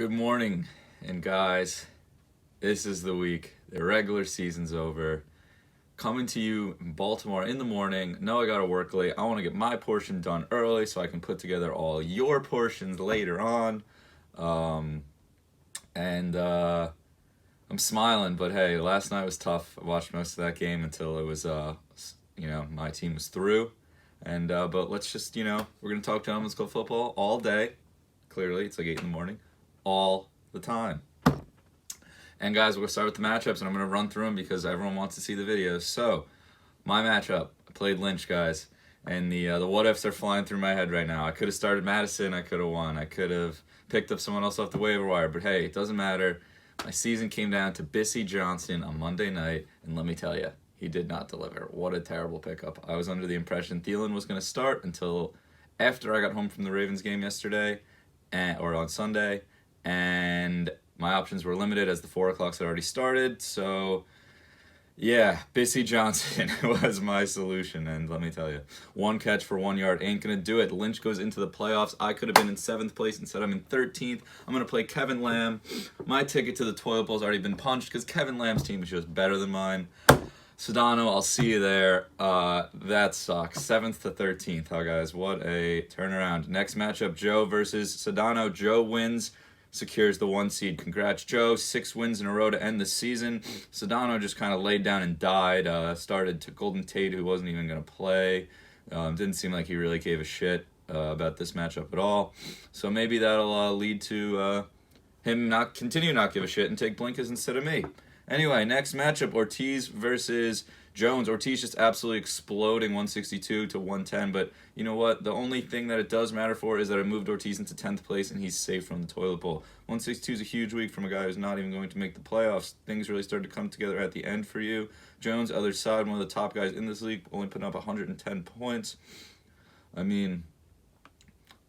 Good morning, and guys, this is the week. The regular season's over. Coming to you in Baltimore in the morning. No, I gotta work late. I want to get my portion done early so I can put together all your portions later on. And I'm smiling, but hey, last night was tough. I watched most of that game until it was, my team was through. But let's just, we're gonna talk gentlemen's club football all day. Clearly, it's like 8 in the morning, all the time. And guys, we're gonna start with the matchups, and I'm gonna run through them because everyone wants to see the videos. So, my matchup, I played Lynch, guys, and the what ifs are flying through my head right now. I could have started Madison, I could have won, I could have picked up someone else off the waiver wire, but hey, it doesn't matter. My season came down to Bissy Johnson on Monday night, and let me tell you, he did not deliver. What a terrible pickup. I was under the impression Thielen was going to start until after I got home from the Ravens game yesterday, or on Sunday, and my options were limited as the 4 o'clocks had already started. So, yeah, Bissy Johnson was my solution, and let me tell you, 1 catch for 1 yard ain't going to do it. Lynch goes into the playoffs. I could have been in 7th place. Instead, I'm in 13th. I'm going to play Kevin Lamb. My ticket to the toilet bowl's already been punched because Kevin Lamb's team is just better than mine. Sedano, I'll see you there. That sucks. 7th to 13th. Huh, guys? What a turnaround. Next matchup, Joe versus Sedano. Joe wins, secures the 1 seed. Congrats, Joe. 6 wins in a row to end the season. Sedano just kind of laid down and died. Started to Golden Tate, who wasn't even going to play. Didn't seem like he really gave a shit about this matchup at all. So maybe that'll lead to him not give a shit and take blinkers instead of me. Anyway, next matchup, Ortiz versus Jones. Ortiz just absolutely exploding 162 to 110, but you know what? The only thing that it does matter for is that I moved Ortiz into 10th place and he's safe from the toilet bowl. 162 is a huge week from a guy who's not even going to make the playoffs. Things really started to come together at the end for you. Jones, other side, one of the top guys in this league, only putting up 110 points. I mean,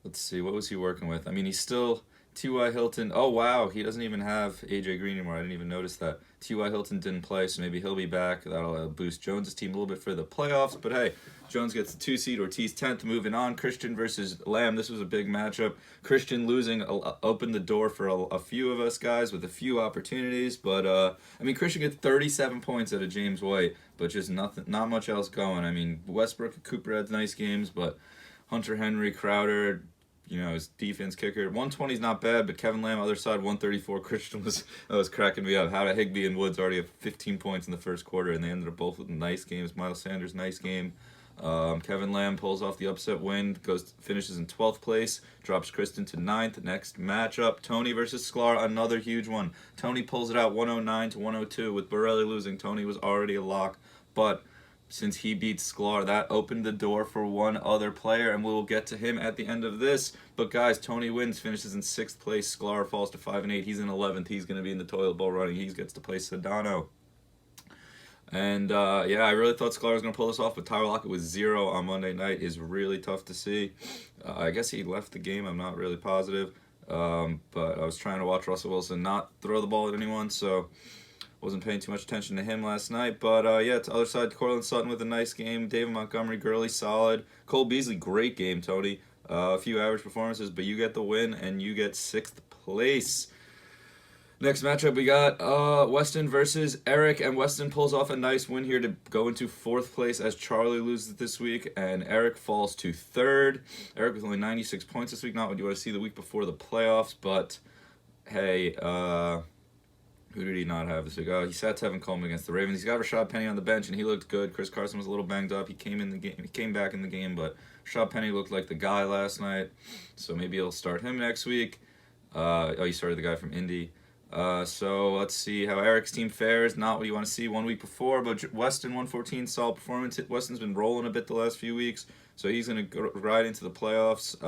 let's see, what was he working with? I mean, he's still T.Y. Hilton. Oh, wow, he doesn't even have A.J. Green anymore. I didn't even notice that. T.Y. Hilton didn't play, so maybe he'll be back. That'll boost Jones' team a little bit for the playoffs. But hey, Jones gets the 2 seed, Ortiz 10th. Moving on, Christian versus Lamb. This was a big matchup. Christian losing opened the door for a few of us guys with a few opportunities. But, Christian gets 37 points out of James White, but just not much else going. I mean, Westbrook and Cooper had nice games, but Hunter Henry, Crowder, his defense kicker. 120 is not bad, but Kevin Lamb, other side, 134. Christian was cracking me up. How did Higbee and Woods already have 15 points in the first quarter, and they ended up both with nice games. Miles Sanders, nice game. Kevin Lamb pulls off the upset win, finishes in 12th place, drops Kristen to 9th. Next matchup, Tony versus Sklar, another huge one. Tony pulls it out 109 to 102 with Borelli losing. Tony was already a lock, but since he beat Sklar, that opened the door for one other player, and we will get to him at the end of this. But guys, Tony wins, finishes in 6th place. Sklar falls to 5 and 8. He's in 11th. He's going to be in the toilet bowl running. He gets to play Sedano. And I really thought Sklar was going to pull this off, but Tyler Lockett with 0 on Monday night is really tough to see. I guess he left the game. I'm not really positive. But I was trying to watch Russell Wilson not throw the ball at anyone, so wasn't paying too much attention to him last night. But, to the other side, Cortland Sutton with a nice game. David Montgomery, Gurley, solid. Cole Beasley, great game, Tony. A few average performances, but you get the win, and you get 6th place. Next matchup, we got Weston versus Eric, and Weston pulls off a nice win here to go into 4th place as Charlie loses this week, and Eric falls to 3rd. Eric with only 96 points this week, not what you want to see the week before the playoffs, but hey, who did he not have this week? Oh, he sat Tevin Coleman against the Ravens. He's got Rashad Penny on the bench, and he looked good. Chris Carson was a little banged up. He came back in the game, but Rashad Penny looked like the guy last night, so maybe he'll start him next week. He started the guy from Indy. So let's see how Eric's team fares. Not what you want to see 1 week before, but Weston 114, solid performance. Weston's been rolling a bit the last few weeks, so he's going to ride into the playoffs.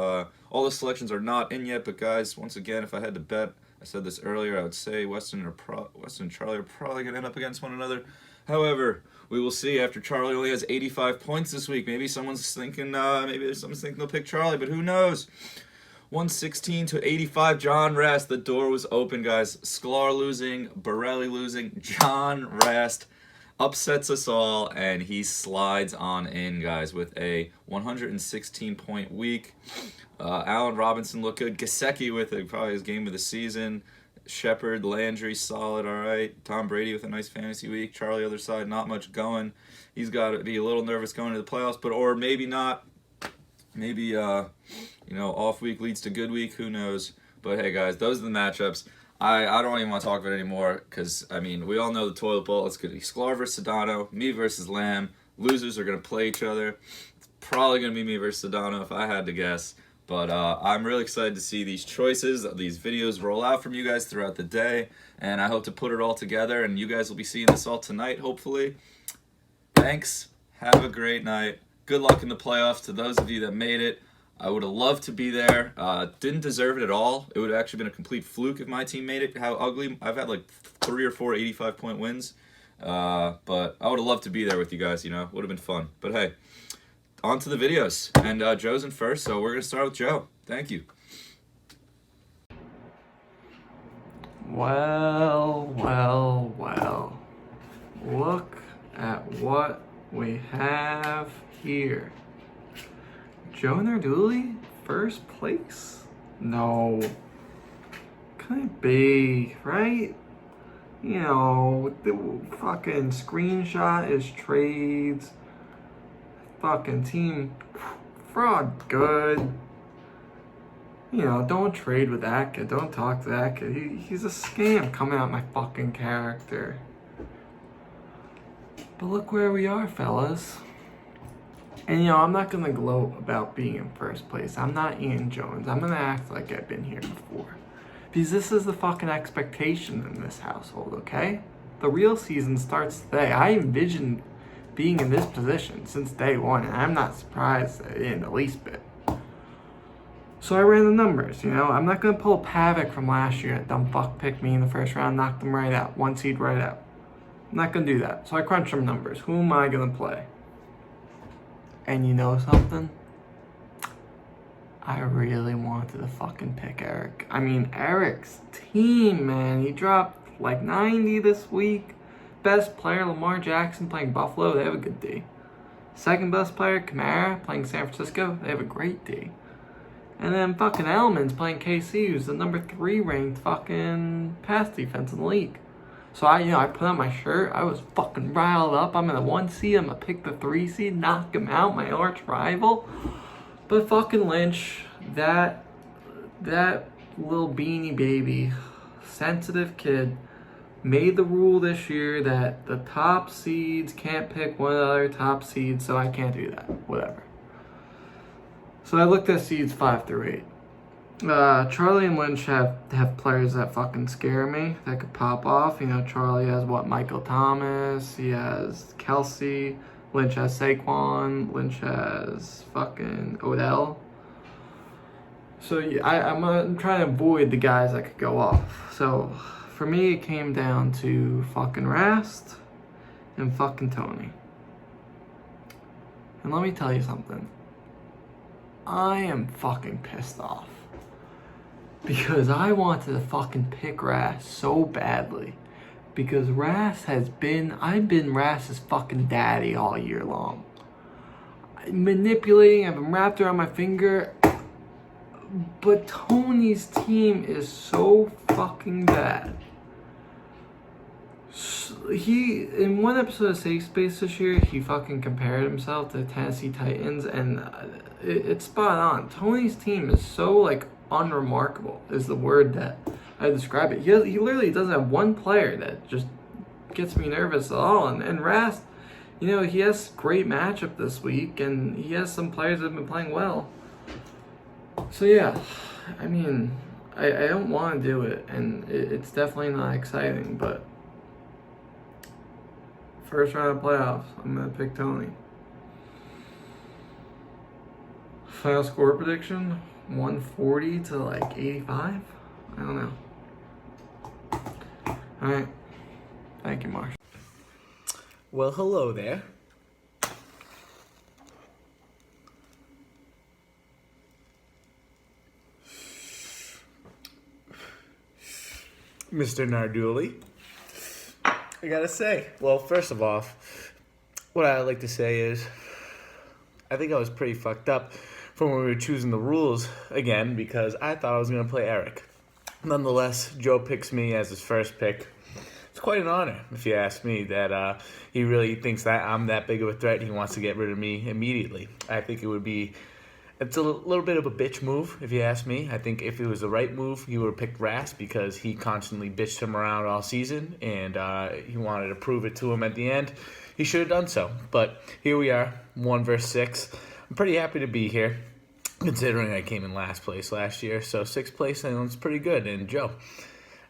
All the selections are not in yet, but guys, once again, if I had to bet, I said this earlier, I would say Weston and Charlie are probably going to end up against one another. However, we will see after Charlie only has 85 points this week. Maybe someone's thinking they'll pick Charlie, but who knows? 116 to 85, John Rast. The door was open, guys. Sklar losing, Borelli losing, John Rast. upsets us all, and he slides on in, guys, with a 116-point week. Allen Robinson looked good. Gesicki with probably his game of the season. Shepard, Landry, solid, all right. Tom Brady with a nice fantasy week. Charlie, other side, not much going. He's got to be a little nervous going to the playoffs, but or maybe not. Maybe off week leads to good week. Who knows? But hey, guys, those are the matchups. I don't even want to talk about it anymore because, I mean, we all know the toilet bowl. It's going to be Sklar versus Sedano, me versus Lamb. Losers are going to play each other. It's probably going to be me versus Sedano if I had to guess. But I'm really excited to see these choices, these videos roll out from you guys throughout the day. And I hope to put it all together. And you guys will be seeing this all tonight, hopefully. Thanks. Have a great night. Good luck in the playoffs to those of you that made it. I would have loved to be there. Didn't deserve it at all. It would have actually been a complete fluke if my team made it. How ugly. I've had like 3 or 4 85-point wins. But I would have loved to be there with you guys, Would have been fun. But hey, on to the videos. And Joe's in first, so we're going to start with Joe. Thank you. Well. Look at what we have here. Joe Narduli, first place? No. Couldn't be, right? The fucking screenshot is trades. Fucking team fraud good. Don't trade with that kid. Don't talk to that kid. He's a scam coming out my fucking character. But look where we are, fellas. And I'm not gonna gloat about being in first place. I'm not Ian Jones. I'm gonna act like I've been here before. Because this is the fucking expectation in this household, okay? The real season starts today. I envisioned being in this position since day one, and I'm not surprised in the least bit. So I ran the numbers, I'm not gonna pull Pavic from last year. That dumb fuck picked me in the first round, knocked them right out. 1 seed right out. I'm not gonna do that. So I crunched some numbers. Who am I gonna play? And you know something? I really wanted to fucking pick Eric. I mean, Eric's team, man. He dropped like 90 this week. Best player, Lamar Jackson, playing Buffalo. They have a good D. Second best player, Kamara, playing San Francisco. They have a great D. And then fucking Elman's playing KC, who's the number 3 ranked fucking pass defense in the league. So I put on my shirt. I was fucking riled up. I'm in the 1 seed. I'm gonna pick the 3 seed, knock him out, my arch rival. But fucking Lynch, that little beanie baby, sensitive kid, made the rule this year that the top seeds can't pick one of the other top seeds, so I can't do that. Whatever. So I looked at seeds 5 through 8. Charlie and Lynch have players that fucking scare me, that could pop off. Charlie has Michael Thomas, he has Kelsey, Lynch has Saquon, Lynch has fucking Odell. So yeah, I'm trying to avoid the guys that could go off. So for me, it came down to fucking Rast and fucking Tony. And let me tell you something. I am fucking pissed off. Because I wanted to fucking pick Rast so badly. Because I've been Rast's fucking daddy all year long. Manipulating, I've been wrapped around my finger. But Tony's team is so fucking bad. He, in one episode of Safe Space this year, he fucking compared himself to the Tennessee Titans, and it's spot on. Tony's team is so, unremarkable is the word that I describe it. He literally doesn't have one player that just gets me nervous at all. And Rast, he has great matchup this week, and he has some players that have been playing well. So yeah, I mean, I don't want to do it, and it's definitely not exciting, but first round of playoffs, I'm going to pick Tony. Final score prediction, 140 to 85? I don't know. Alright. Thank you, Marsh. Well, hello there. Mr. Narduli. I gotta say, well, first of all, what I like to say is, I think I was pretty fucked up from when we were choosing the rules again because I thought I was gonna play Eric. Nonetheless, Joe picks me as his first pick. It's quite an honor, if you ask me, that he really thinks that I'm that big of a threat. He wants to get rid of me immediately. I think it's a little bit of a bitch move, if you ask me. I think if it was the right move, he would have picked Ras because he constantly bitched him around all season, and he wanted to prove it to him at the end. He should have done so. But here we are, 1 versus 6. I'm pretty happy to be here, considering I came in last place last year. So 6th place sounds pretty good. And Joe,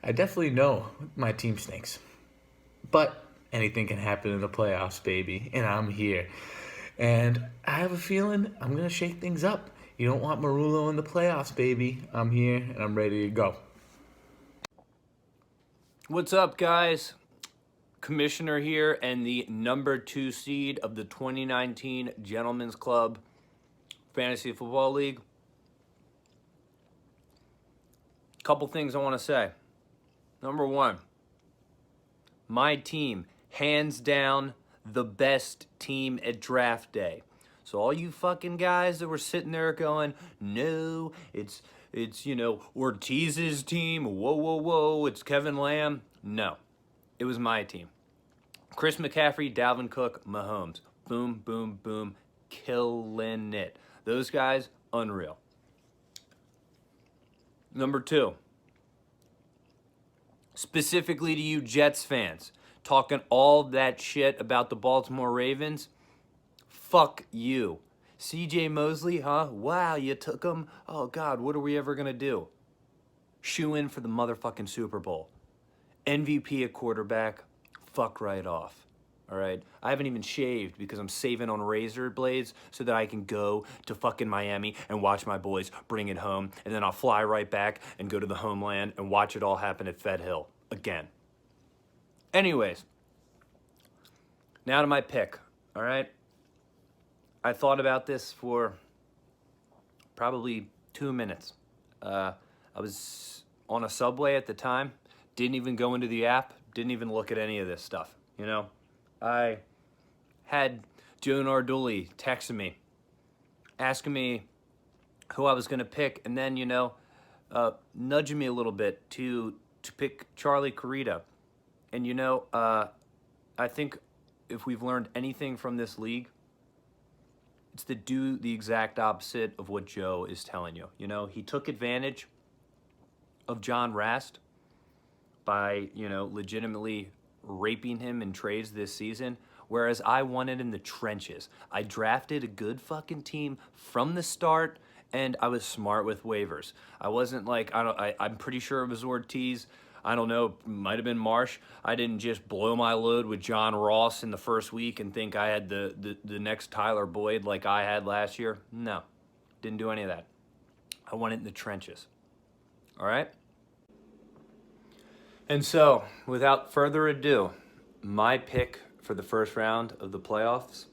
I definitely know my team stinks. But anything can happen in the playoffs, baby. And I'm here. And I have a feeling I'm going to shake things up. You don't want Marullo in the playoffs, baby. I'm here and I'm ready to go. What's up, guys? Commissioner here and the number 2 seed of the 2019 Gentlemen's Club Fantasy Football League. Couple things I want to say. Number 1, my team, hands down, the best team at draft day. So all you fucking guys that were sitting there going, no, it's Ortiz's team, whoa, it's Kevin Lamb. No, it was my team. Chris McCaffrey, Dalvin Cook, Mahomes. Boom, boom, boom, killing it. Those guys, unreal. Number 2, specifically to you Jets fans, talking all that shit about the Baltimore Ravens, fuck you. CJ Mosley, huh? Wow, you took him? Oh, God, what are we ever going to do? Shoe in for the motherfucking Super Bowl. MVP at quarterback, fuck right off. All right? I haven't even shaved because I'm saving on razor blades so that I can go to fucking Miami and watch my boys bring it home. And then I'll fly right back and go to the homeland and watch it all happen at Fed Hill again. Anyways, now to my pick, all right? I thought about this for probably 2 minutes. I was on a subway at the time, didn't even go into the app, didn't even look at any of this stuff, you know? I had Joe Narduli texting me, asking me who I was going to pick, and then, nudging me a little bit to pick Charlie Corrida. And, I think if we've learned anything from this league, it's to do the exact opposite of what Joe is telling you. He took advantage of John Rast by, legitimately raping him in trades this season, whereas I won it in the trenches. I drafted a good fucking team from the start, and I was smart with waivers. I wasn't like, I'm pretty sure it was Ortiz. I don't know, might have been Marsh. I didn't just blow my load with John Ross in the first week and think I had the next Tyler Boyd like I had last year. No, didn't do any of that. I won it in the trenches. All right? And so, without further ado, my pick for the first round of the playoffs.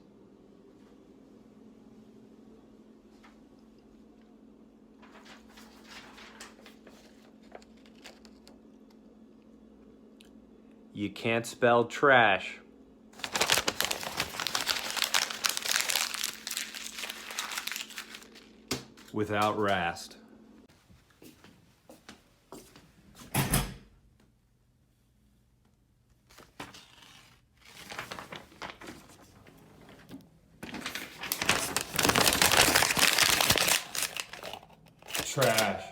You can't spell trash. Without Rast. Trash.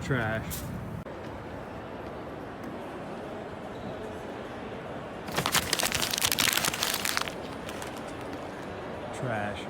Trash. Trash.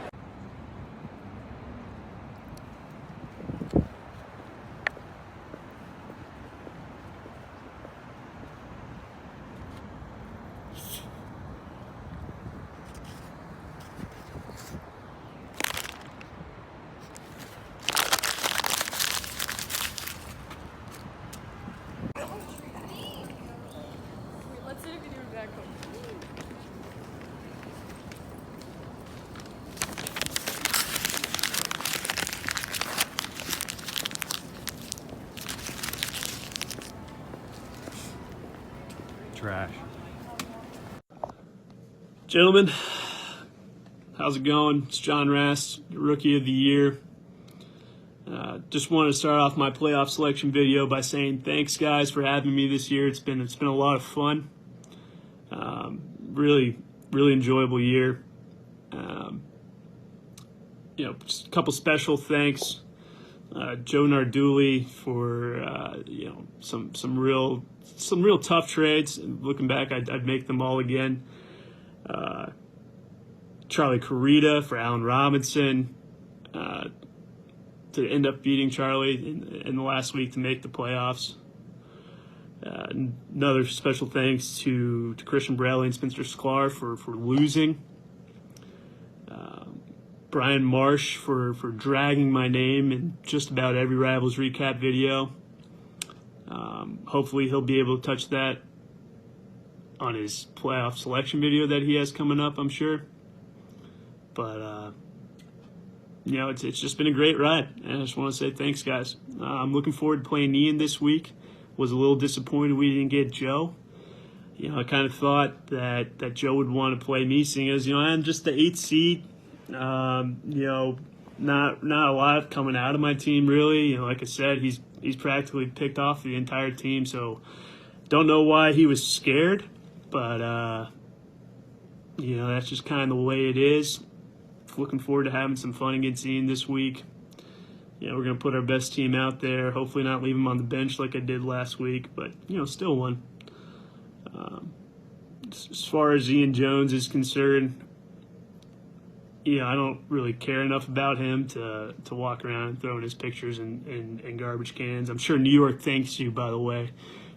Gentlemen, how's it going? It's John Rast, Rookie of the Year. Just wanted to start off my playoff selection video by saying thanks, guys, for having me this year. It's been a lot of fun. Really enjoyable year. Just a couple special thanks. Joe Narduli for some real tough trades. Looking back, I'd make them all again. Charlie Corrida for Allen Robinson to end up beating Charlie in the last week to make the playoffs. Another special thanks to Christian Bradley and Spencer Sklar for losing. Brian Marsh for dragging my name in just about every Rivals recap video. Hopefully he'll be able to touch that on his playoff selection video that he has coming up, I'm sure. But, it's just been a great ride, and I just want to say thanks, guys. I'm looking forward to playing Ian this week. Was a little disappointed we didn't get Joe. I kind of thought that Joe would want to play me, seeing as, I'm just the 8th seed. Not a lot coming out of my team, really. Like I said, he's practically picked off the entire team, so don't know why he was scared. But, that's just kind of the way it is. Looking forward to having some fun against Ian this week. We're going to put our best team out there. Hopefully not leave him on the bench like I did last week, but, still won. As far as Ian Jones is concerned, I don't really care enough about him to walk around and throwing his pictures in garbage cans. I'm sure New York thanks you, by the way,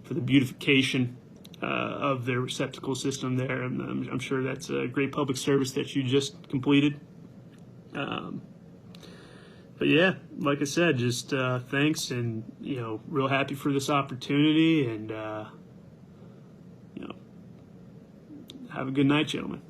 for the beautification of their receptacle system there. I'm sure that's a great public service that you just completed. But yeah, like I said, just thanks, and real happy for this opportunity, and have a good night, gentlemen.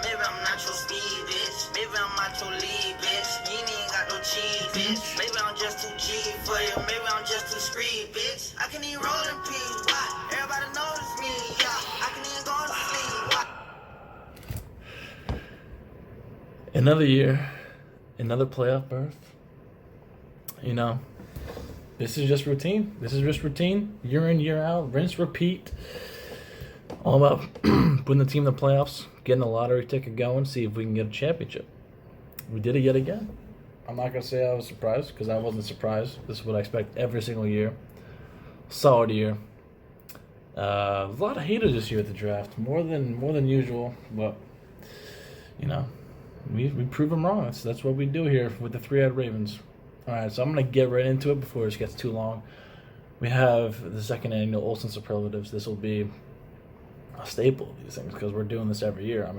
Maybe I'm not your speed, bitch. Maybe I'm not your lead, bitch. You ain't got no cheese, bitch. Maybe I'm just too G for you. Maybe I'm just too street, bitch. I can even roll in peace. Why? Everybody notice me, yeah. I can even go to sleep. Why? Another year, another playoff berth. This is just routine. Year in, year out, rinse, repeat. All about putting the team in the playoffs, getting a lottery ticket going, see if we can get a championship. We did it yet again. I'm not going to say I was surprised, because I wasn't surprised. This is what I expect every single year. Solid year. A lot of haters this year at the draft, more than usual, but we prove them wrong. That's what we do here with the Three-Eyed Ravens. All right, so I'm going to get right into it before this gets too long. We have the second annual Olsen Superlatives. This will be a staple of these things because we're doing this every year. I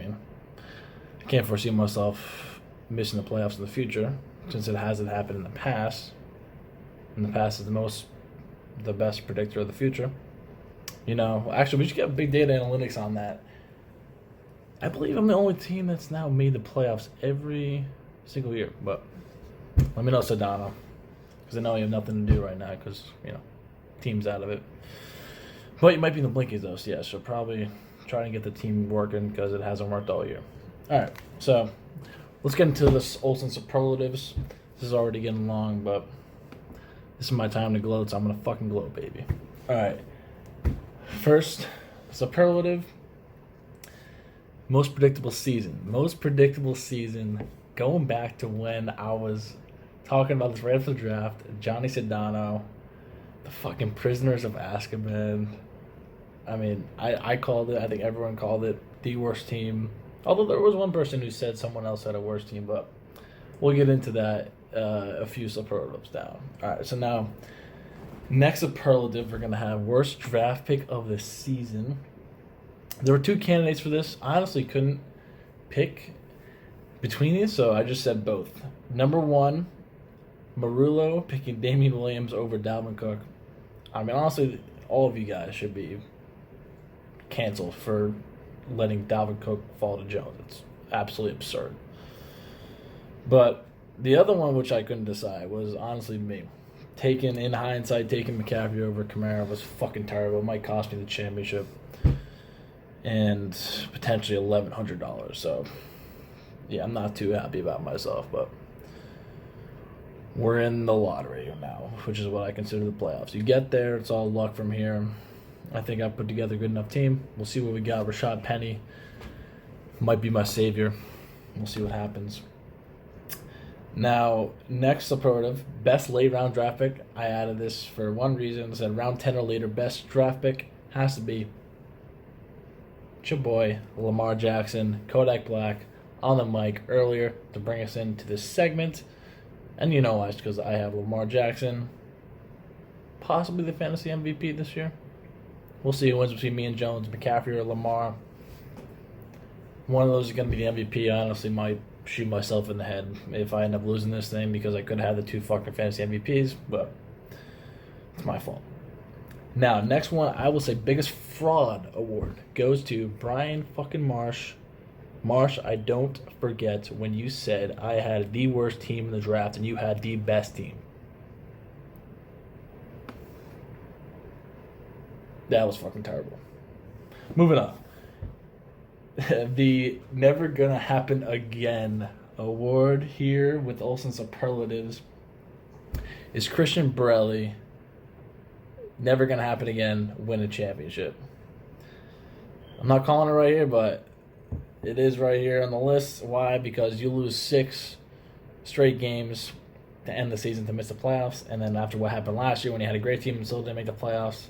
can't foresee myself missing the playoffs in the future since it hasn't happened in the past. And the past is the best predictor of the future. Actually, we should get big data analytics on that. I believe I'm the only team that's now made the playoffs every single year. But let me know, Sedano, because I know you have nothing to do right now because team's out of it. But you might be in the blinkies, though, so yeah, so probably try to get the team working because it hasn't worked all year. All right, so let's get into this Olsen Superlatives. This is already getting long, but this is my time to gloat, so I'm going to fucking gloat, baby. All right, first, superlative, most predictable season. Most predictable season, going back to when I was talking about this right after the draft, Johnny Sedano, the fucking Prisoners of Azkaban. I called it. I think everyone called it the worst team. Although there was one person who said someone else had a worse team, but we'll get into that a few superlatives down. All right, so now, next superlative, we're going to have worst draft pick of the season. There were two candidates for this. I honestly couldn't pick between these, so I just said both. Number one, Marullo picking Damian Williams over Dalvin Cook. Honestly, all of you guys should be canceled for letting Dalvin Cook fall to Jones. It's absolutely absurd. But the other one, which I couldn't decide, was honestly me. In hindsight, taking McCaffrey over Kamara was fucking terrible. It might cost me the championship and potentially $1,100. So, yeah, I'm not too happy about myself, but we're in the lottery now, which is what I consider the playoffs. You get there, it's all luck from here. I think I've put together a good enough team. We'll see what we got. Rashad Penny might be my savior. We'll see what happens. Now, next superlative, best late round draft pick. I added this for one reason. I said round 10 or later, best draft pick has to be your boy, Lamar Jackson, Kodak Black, on the mic earlier to bring us into this segment. And you know why, it's because I have Lamar Jackson, possibly the fantasy MVP this year. We'll see who wins between me and Jones, McCaffrey or Lamar. One of those is going to be the MVP. I honestly might shoot myself in the head if I end up losing this thing because I could have the 2 fucking fantasy MVPs, but it's my fault. Now, next one, I will say biggest fraud award goes to Brian fucking Marsh. Marsh, I don't forget when you said I had the worst team in the draft and you had the best team. That was fucking terrible. Moving on. The Never Gonna Happen Again award here with Olsen Superlatives is Christian Borelli. Never gonna happen again, win a championship. I'm not calling it right here, but it is right here on the list. Why? Because you lose 6 straight games to end the season to miss the playoffs, and then after what happened last year when you had a great team and still didn't make the playoffs,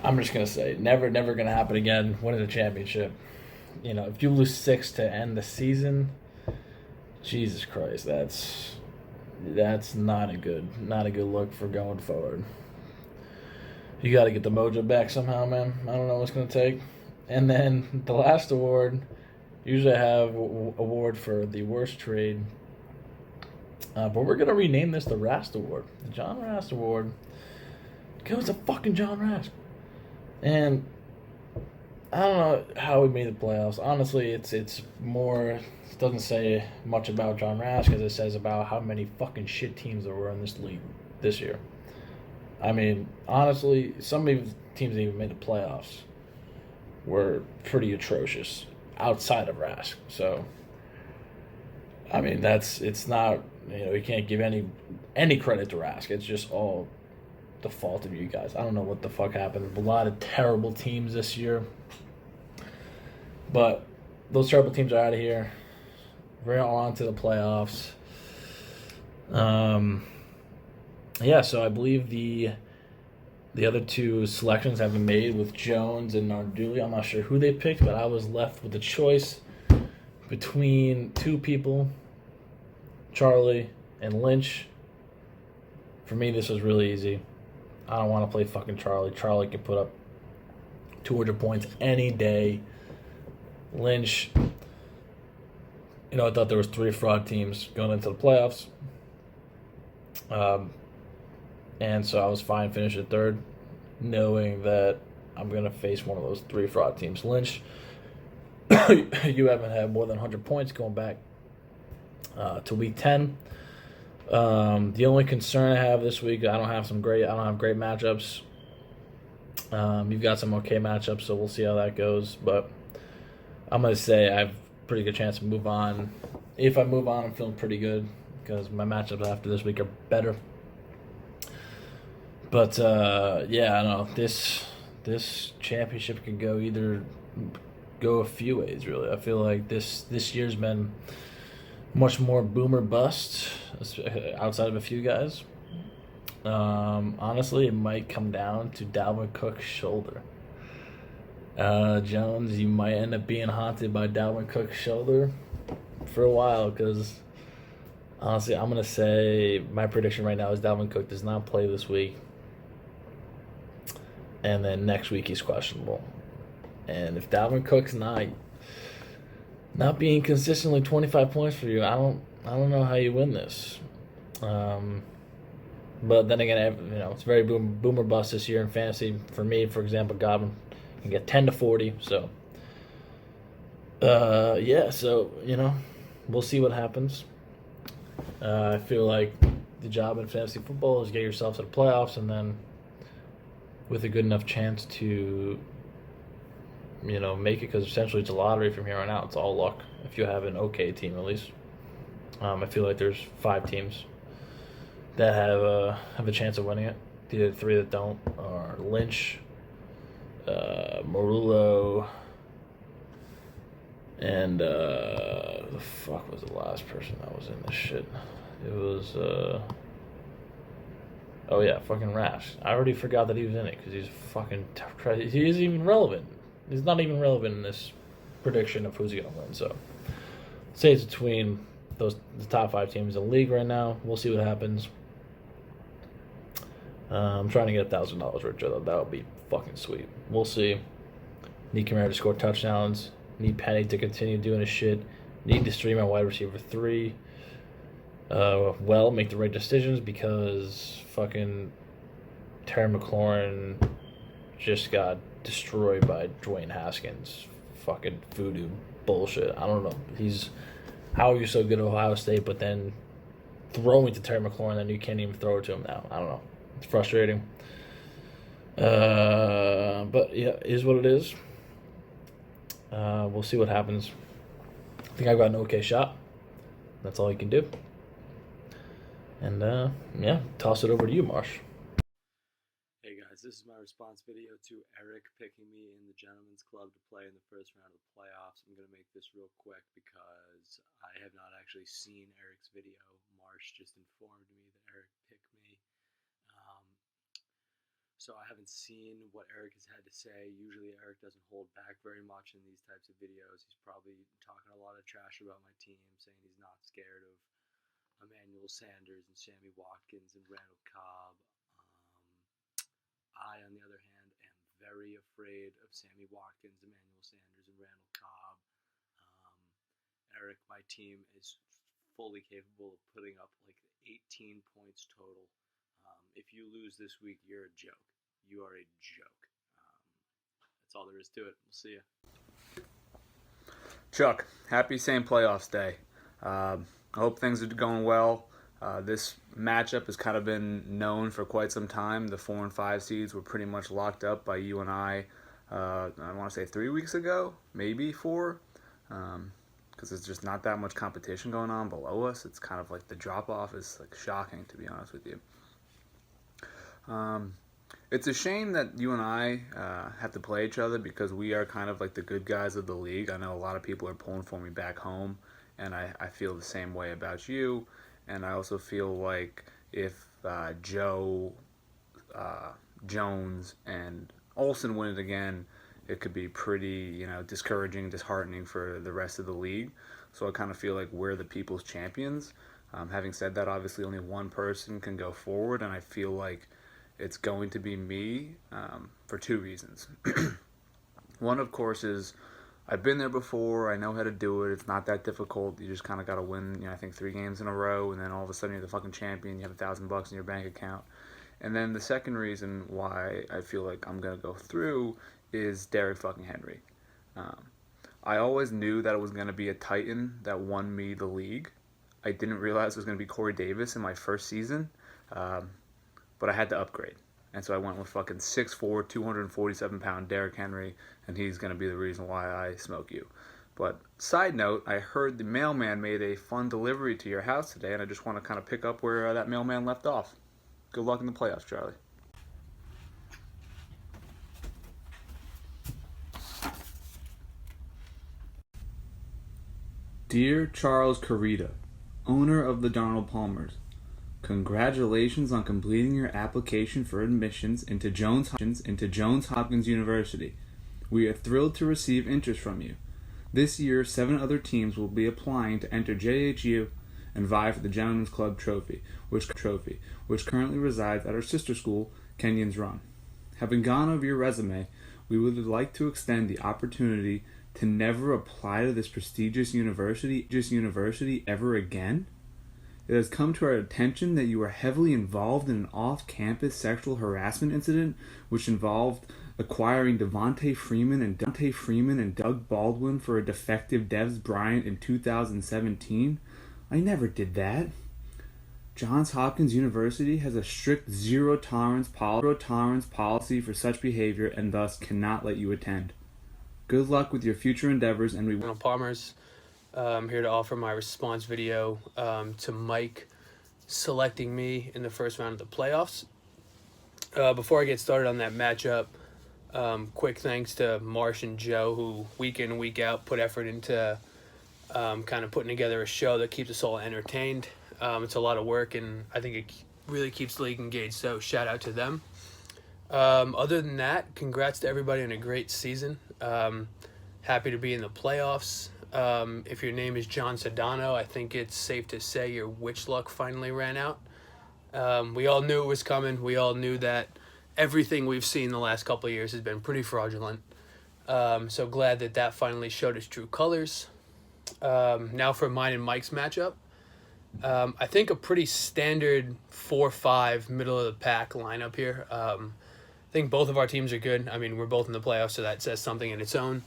I'm just going to say, never going to happen again, winning a championship. If you lose 6 to end the season, Jesus Christ, that's not a good look for going forward. You got to get the mojo back somehow, man. I don't know what's going to take. And then the last award, usually I have award for the worst trade. But we're going to rename this the Rast Award. The John Rast Award goes to fucking John Rast. And I don't know how we made the playoffs. Honestly, it's more, it doesn't say much about John Rast because it says about how many fucking shit teams there were in this league this year. I mean, honestly, some of the teams that even made the playoffs were pretty atrocious outside of Rask. So, I mean, it's not, you can't give any credit to Rask. It's just all the fault of you guys. I don't know what the fuck happened. A lot of terrible teams this year. But those terrible teams are out of here. We're on to the playoffs. Yeah, so I believe the other 2 selections have been made with Jones and Narduli. I'm not sure who they picked, but I was left with the choice between 2 people, Charlie and Lynch. For me, this was really easy. I don't want to play fucking Charlie. Charlie can put up 200 points any day. Lynch, I thought there was 3 fraud teams going into the playoffs. And so I was fine finishing 3rd, knowing that I'm going to face one of those 3 fraud teams. Lynch, you haven't had more than 100 points going back to week 10. The only concern I have this week, I don't have great matchups. You've got some okay matchups, so we'll see how that goes. But I'm going to say I have a pretty good chance to move on. If I move on, I'm feeling pretty good because my matchups after this week are better. But, yeah, I don't know. This championship could go a few ways, really. I feel like this year's been much more boomer bust outside of a few guys. Honestly, it might come down to Dalvin Cook's shoulder. Jones, you might end up being haunted by Dalvin Cook's shoulder for a while because, honestly, I'm going to say my prediction right now is Dalvin Cook does not play this week. And then next week he's questionable. And if Dalvin Cook's not being consistently 25 points for you, I don't know how you win this. But then again, it's very boomer bust this year in fantasy. For me, for example, Godwin can get 10 to 40. So, so, we'll see what happens. I feel like the job in fantasy football is get yourself to the playoffs, and then with a good enough chance to, make it, because essentially it's a lottery from here on out. It's all luck if you have an okay team, at least. I feel like there's 5 teams that have a chance of winning it. The 3 that don't are Lynch, Marullo, and the fuck was the last person that was in this shit? It was fucking Rash. I already forgot that he was in it because he's fucking he isn't even relevant. He's not even relevant in this prediction of who's gonna win. So, say it's between the top 5 teams in the league right now. We'll see what happens. I'm trying to get $1,000, Richard. That would be fucking sweet. We'll see. Need Kamara to score touchdowns. Need Penny to continue doing his shit. Need to stream at wide receiver 3. Make the right decisions, because fucking Terry McLaurin just got destroyed by Dwayne Haskins. Fucking voodoo bullshit. I don't know. How are you so good at Ohio State, but then throwing to Terry McLaurin, then you can't even throw it to him now? I don't know. It's frustrating. But yeah, it is what it is. We'll see what happens. I think I've got an okay shot. That's all you can do. And toss it over to you, Marsh. Hey guys, this is my response video to Eric picking me in the Gentlemen's Club to play in the first round of the playoffs. I'm going to make this real quick because I have not actually seen Eric's video. Marsh just informed me that Eric picked me. So I haven't seen what Eric has had to say. Usually Eric doesn't hold back very much in these types of videos. He's probably talking a lot of trash about my team, saying he's not scared of Emmanuel Sanders and Sammy Watkins and Randall Cobb. I, on the other hand, am very afraid of Sammy Watkins, Emmanuel Sanders, and Randall Cobb. Eric, my team is fully capable of putting up like 18 points total. If you lose this week, you're a joke. You are a joke. That's all there is to it. We'll see you. Chuck, happy same playoffs day. I hope things are going well. This matchup has kind of been known for quite some time. The 4 and 5 seeds were pretty much locked up by you and I want to say 3 weeks ago, maybe 4, because there's just not that much competition going on below us. It's kind of like the drop-off is like shocking, to be honest with you. It's a shame that you and I have to play each other, because we are kind of like the good guys of the league. I know a lot of people are pulling for me back home, and I feel the same way about you. And I also feel like if Joe, Jones, and Olsen win it again, it could be pretty, discouraging, disheartening for the rest of the league. So I kind of feel like we're the people's champions. Having said that, obviously only one person can go forward, and I feel like it's going to be me for 2 reasons. One, of course, is I've been there before. I know how to do it. It's not that difficult. You just kind of got to win, I think 3 games in a row, and then all of a sudden you're the fucking champion. You have $1,000 in your bank account. And then the second reason why I feel like I'm going to go through is Derrick fucking Henry. I always knew that it was going to be a Titan that won me the league. I didn't realize it was going to be Corey Davis in my first season. But I had to upgrade. And so I went with fucking 6'4", 247-pound Derrick Henry, and he's going to be the reason why I smoke you. But side note, I heard the mailman made a fun delivery to your house today, and I just want to kind of pick up where that mailman left off. Good luck in the playoffs, Charlie. Dear Charles Carita, owner of the Donald Palmers, congratulations on completing your application for admissions into Johns Hopkins University. We are thrilled to receive interest from you. This year, 7 other teams will be applying to enter JHU and vie for the Gentlemen's Club trophy, which currently resides at our sister school, Kenyon's Run. Having gone over your resume, we would like to extend the opportunity to never apply to this prestigious university ever again. It has come to our attention that you are heavily involved in an off-campus sexual harassment incident which involved acquiring Devontae Freeman and Doug Baldwin for a defective Devs Bryant in 2017. I never did that. Johns Hopkins University has a strict zero tolerance policy for such behavior and thus cannot let you attend. Good luck with your future endeavors, and we will. Palmer's here to offer my response video to Mike selecting me in the first round of the playoffs. Before I get started on that matchup, quick thanks to Marsh and Joe, who week in and week out put effort into kind of putting together a show that keeps us all entertained. It's a lot of work, and I think it really keeps the league engaged, so shout out to them. Other than that, congrats to everybody on a great season. Happy to be in the playoffs. If your name is John Sedano, I think it's safe to say your witch luck finally ran out. We all knew it was coming. We all knew that everything we've seen the last couple of years has been pretty fraudulent. So glad that that finally showed its true colors. Now for mine and Mike's matchup. I think a pretty standard 4-5 middle of the pack lineup here. I think both of our teams are good. I mean, we're both in the playoffs, so that says something in its own.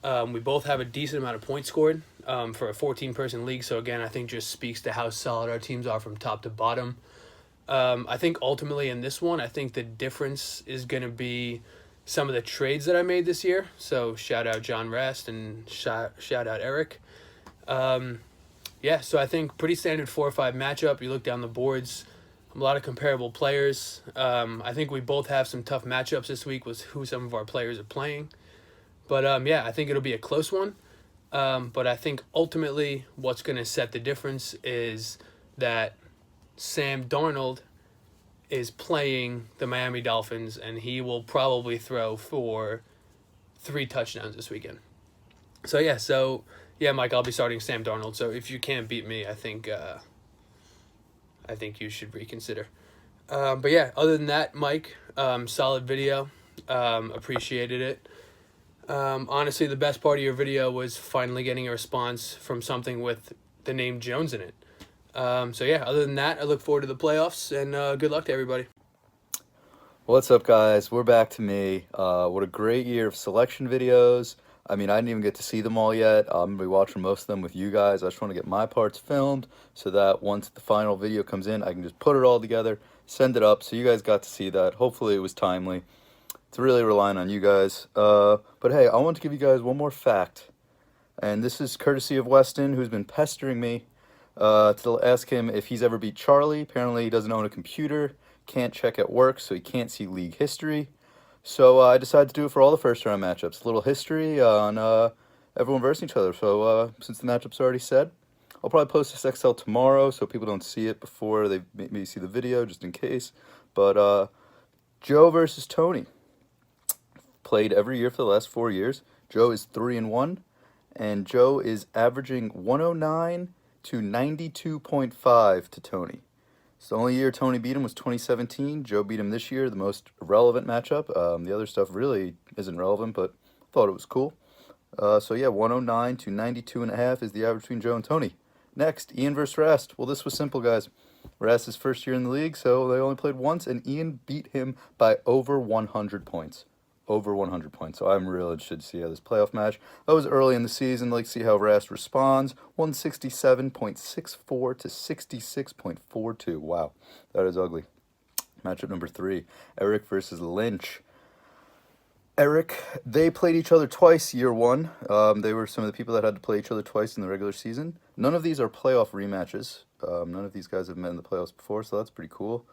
We both have a decent amount of points scored for a 14-person league. So, again, I think just speaks to how solid our teams are from top to bottom. I think ultimately in this one, I think the difference is going to be some of the trades that I made this year. So, shout out John Rast and shout out Eric. So I think pretty standard 4-5 matchup. You look down the boards, a lot of comparable players. I think we both have some tough matchups this week with who some of our players are playing. But, I think it'll be a close one. But I think ultimately what's going to set the difference is that Sam Darnold is playing the Miami Dolphins, and he will probably throw for 3 touchdowns this weekend. Mike, I'll be starting Sam Darnold. So if you can't beat me, I think you should reconsider. Other than that, Mike, solid video. Appreciated it. Honestly, the best part of your video was finally getting a response from something with the name Jones in it. Other than that, I look forward to the playoffs, and good luck to everybody. What's up, guys? We're back to me. What a great year of selection videos. I mean, I didn't even get to see them all yet. I'm going to be watching most of them with you guys. I just want to get my parts filmed so that once the final video comes in, I can just put it all together, send it up, so you guys got to see that. Hopefully it was timely. It's really relying on you guys. But hey, I want to give you guys one more fact. And this is courtesy of Weston, who's been pestering me to ask him if he's ever beat Charlie. Apparently he doesn't own a computer, can't check at work, so he can't see league history. So I decided to do it for all the first-round matchups. A little history on everyone versus each other. So since the matchup's already said, I'll probably post this Excel tomorrow so people don't see it before they maybe see the video, just in case. But Joe versus Tony. Played every year for the last 4 years. Joe is 3-1, and Joe is averaging 109 to 92.5 to Tony. So the only year Tony beat him was 2017. Joe beat him this year, the most relevant matchup. The other stuff really isn't relevant, but I thought it was cool. 109 to 92.5 is the average between Joe and Tony. Next, Ian versus Rast. Well, this was simple, guys. Rast's first year in the league, so they only played once, and Ian beat him by over 100 points. Over 100 points. So I'm really interested to see how this playoff match. That was early in the season. Like to see how Rast responds. 167.64 to 66.42. Wow, that is ugly. Matchup number 3. Eric versus Lynch. Eric, they played each other twice year 1. They were some of the people that had to play each other twice in the regular season. None of these are playoff rematches. None of these guys have met in the playoffs before, so that's pretty cool.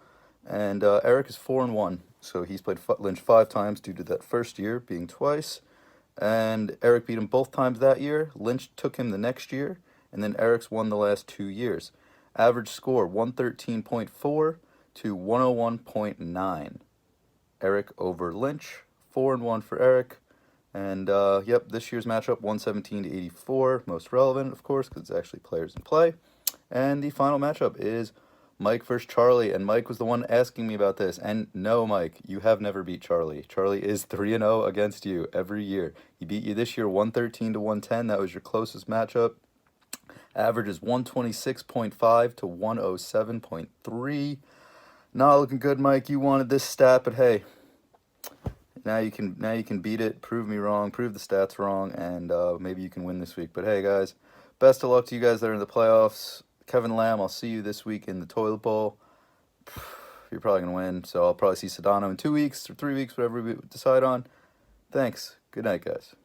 And Eric is 4-1, so he's played Lynch 5 times due to that first year being twice. And Eric beat him both times that year. Lynch took him the next year, and then Eric's won the last 2 years. Average score 113.4 to 101.9. Eric over Lynch, 4-1 for Eric. And this year's matchup 117 to 84, most relevant, of course, because it's actually players in play. And the final matchup is Mike versus Charlie, and Mike was the one asking me about this. And no, Mike, you have never beat Charlie. Charlie is 3-0 against you every year. He beat you this year 113 to 110. That was your closest matchup. Average is 126.5 to 107.3. Not looking good, Mike. You wanted this stat, but hey, now you can beat it. Prove me wrong. Prove the stats wrong, and maybe you can win this week. But hey, guys, best of luck to you guys that are in the playoffs. Kevin Lamb, I'll see you this week in the toilet bowl. You're probably gonna win, so I'll probably see Sedano in 2 weeks or 3 weeks, whatever we decide on. Thanks. Good night, guys.